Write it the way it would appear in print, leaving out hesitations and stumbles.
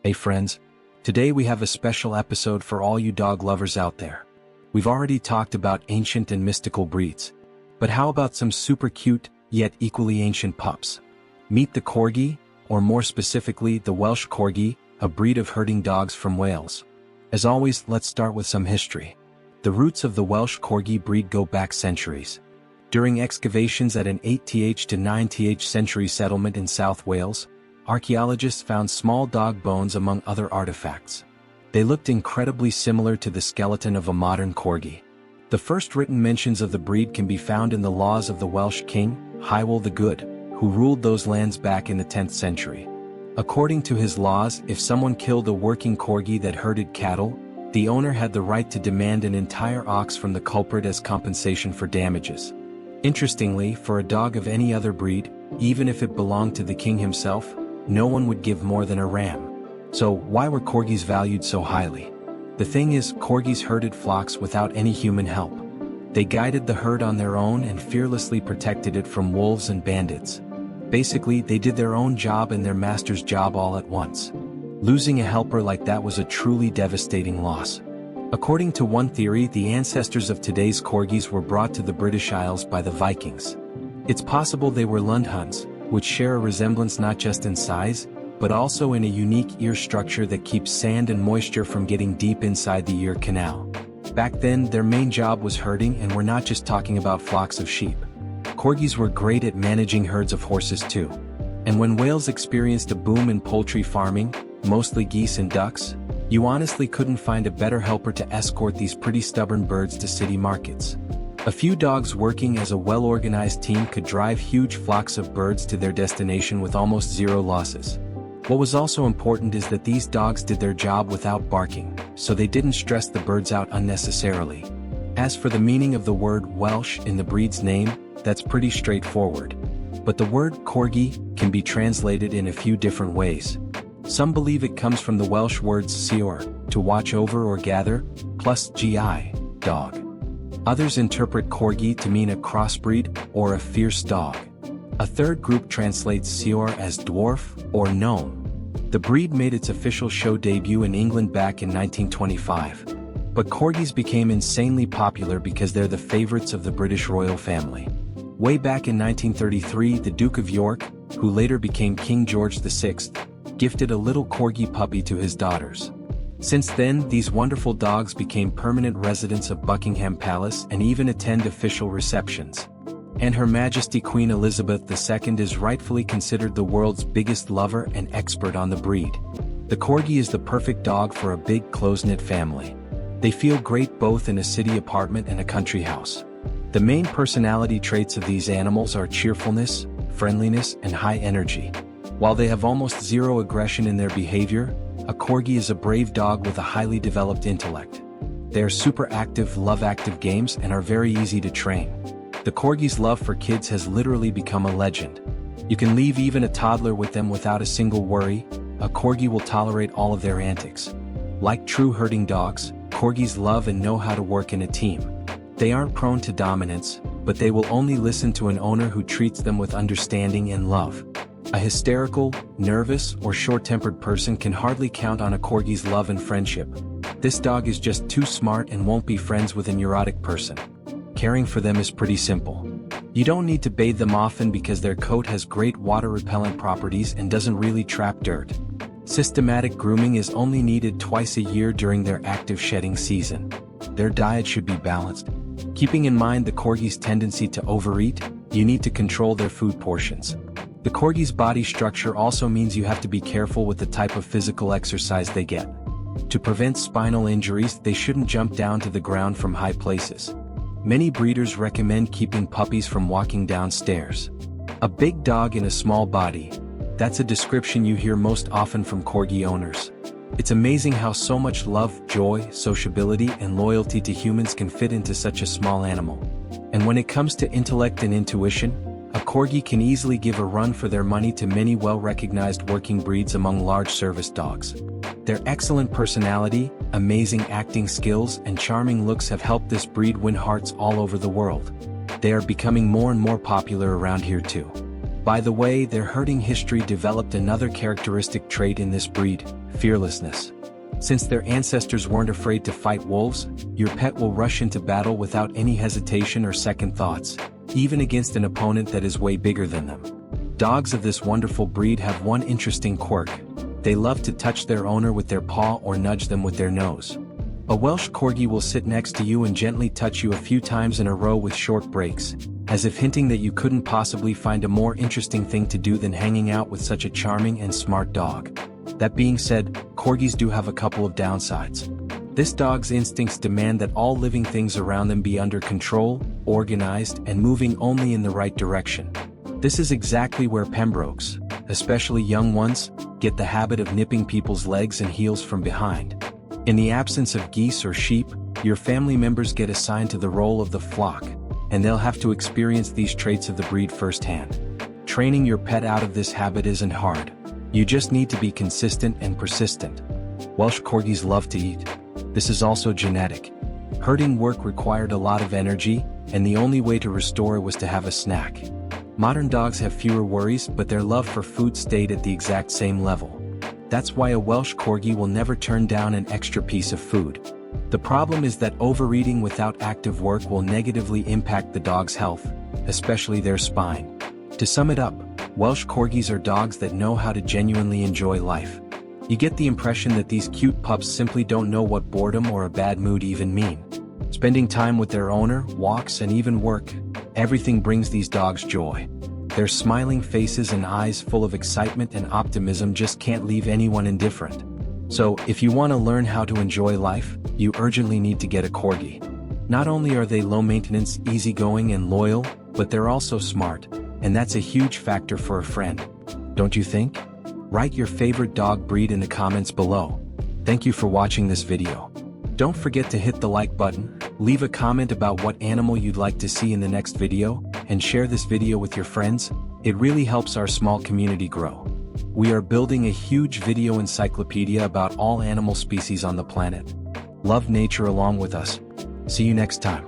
Hey friends, today we have a special episode for all you dog lovers out there. We've already talked about ancient and mystical breeds. But how about some super cute, yet equally ancient pups? Meet the Corgi, or more specifically the Welsh Corgi, a breed of herding dogs from Wales. As always, let's start with some history. The roots of the Welsh Corgi breed go back centuries. During excavations at an 8th to 9th century settlement in South Wales, archaeologists found small dog bones among other artifacts. They looked incredibly similar to the skeleton of a modern corgi. The first written mentions of the breed can be found in the laws of the Welsh king, Hywel the Good, who ruled those lands back in the 10th century. According to his laws, if someone killed a working corgi that herded cattle, the owner had the right to demand an entire ox from the culprit as compensation for damages. Interestingly, for a dog of any other breed, even if it belonged to the king himself, no one would give more than a ram. So why were corgis valued so highly? The thing is, corgis herded flocks without any human help. They guided the herd on their own and fearlessly protected it from wolves and bandits. Basically, they did their own job and their master's job all at once. Losing a helper like that was a truly devastating loss. According to one theory, the ancestors of today's corgis were brought to the British Isles by the Vikings. It's possible they were Lundhuns, which share a resemblance not just in size, but also in a unique ear structure that keeps sand and moisture from getting deep inside the ear canal. Back then, their main job was herding, and we're not just talking about flocks of sheep. Corgis were great at managing herds of horses too. And when Wales experienced a boom in poultry farming, mostly geese and ducks, you honestly couldn't find a better helper to escort these pretty stubborn birds to city markets. A few dogs working as a well-organized team could drive huge flocks of birds to their destination with almost zero losses. What was also important is that these dogs did their job without barking, so they didn't stress the birds out unnecessarily. As for the meaning of the word Welsh in the breed's name, that's pretty straightforward. But the word corgi can be translated in a few different ways. Some believe it comes from the Welsh words seor, to watch over or gather, plus gi, dog. Others interpret corgi to mean a crossbreed or a fierce dog. A third group translates seor as dwarf or gnome. The breed made its official show debut in England back in 1925. But corgis became insanely popular because they're the favorites of the British royal family. Way back in 1933, the Duke of York, who later became King George VI, gifted a little corgi puppy to his daughters. Since then, these wonderful dogs became permanent residents of Buckingham Palace and even attend official receptions. And Her Majesty Queen Elizabeth II is rightfully considered the world's biggest lover and expert on the breed. The corgi is the perfect dog for a big close-knit family. They feel great both in a city apartment and a country house. The main personality traits of these animals are cheerfulness, friendliness, and high energy. While they have almost zero aggression in their behavior, a corgi is a brave dog with a highly developed intellect. They are super active, love active games, and are very easy to train. The corgi's love for kids has literally become a legend. You can leave even a toddler with them without a single worry. A corgi will tolerate all of their antics. Like true herding dogs, corgis love and know how to work in a team. They aren't prone to dominance, but they will only listen to an owner who treats them with understanding and love. A hysterical, nervous, or short-tempered person can hardly count on a corgi's love and friendship. This dog is just too smart and won't be friends with a neurotic person. Caring for them is pretty simple. You don't need to bathe them often because their coat has great water-repellent properties and doesn't really trap dirt. Systematic grooming is only needed twice a year during their active shedding season. Their diet should be balanced. Keeping in mind the corgi's tendency to overeat, you need to control their food portions. The corgi's body structure also means you have to be careful with the type of physical exercise they get. To prevent spinal injuries, they shouldn't jump down to the ground from high places. Many breeders recommend keeping puppies from walking downstairs. A big dog in a small body. That's a description you hear most often from corgi owners. It's amazing how so much love, joy, sociability, and loyalty to humans can fit into such a small animal. And when it comes to intellect and intuition, a corgi can easily give a run for their money to many well-recognized working breeds among large service dogs. Their excellent personality, amazing acting skills, and charming looks have helped this breed win hearts all over the world. They are becoming more and more popular around here too. By the way, their herding history developed another characteristic trait in this breed: fearlessness. Since their ancestors weren't afraid to fight wolves, your pet will rush into battle without any hesitation or second thoughts, even against an opponent that is way bigger than them. Dogs of this wonderful breed have one interesting quirk: they love to touch their owner with their paw or nudge them with their nose. A Welsh Corgi will sit next to you and gently touch you a few times in a row with short breaks, as if hinting that you couldn't possibly find a more interesting thing to do than hanging out with such a charming and smart dog. That being said, Corgis do have a couple of downsides. This dog's instincts demand that all living things around them be under control, organized, and moving only in the right direction. This is exactly where Pembrokes, especially young ones, get the habit of nipping people's legs and heels from behind. In the absence of geese or sheep, your family members get assigned to the role of the flock, and they'll have to experience these traits of the breed firsthand. Training your pet out of this habit isn't hard. You just need to be consistent and persistent. Welsh Corgis love to eat. This is also genetic. Herding work required a lot of energy, and the only way to restore it was to have a snack. Modern dogs have fewer worries, but their love for food stayed at the exact same level. That's why a Welsh Corgi will never turn down an extra piece of food. The problem is that overeating without active work will negatively impact the dog's health, especially their spine. To sum it up, Welsh Corgis are dogs that know how to genuinely enjoy life. You get the impression that these cute pups simply don't know what boredom or a bad mood even mean. Spending time with their owner, walks, and even work, everything brings these dogs joy. Their smiling faces and eyes full of excitement and optimism just can't leave anyone indifferent. So, if you want to learn how to enjoy life, you urgently need to get a Corgi. Not only are they low maintenance, easygoing, and loyal, but they're also smart, and that's a huge factor for a friend. Don't you think? Write your favorite dog breed in the comments below. Thank you for watching this video. Don't forget to hit the like button, leave a comment about what animal you'd like to see in the next video, and share this video with your friends. It really helps our small community grow. We are building a huge video encyclopedia about all animal species on the planet. Love nature along with us. See you next time.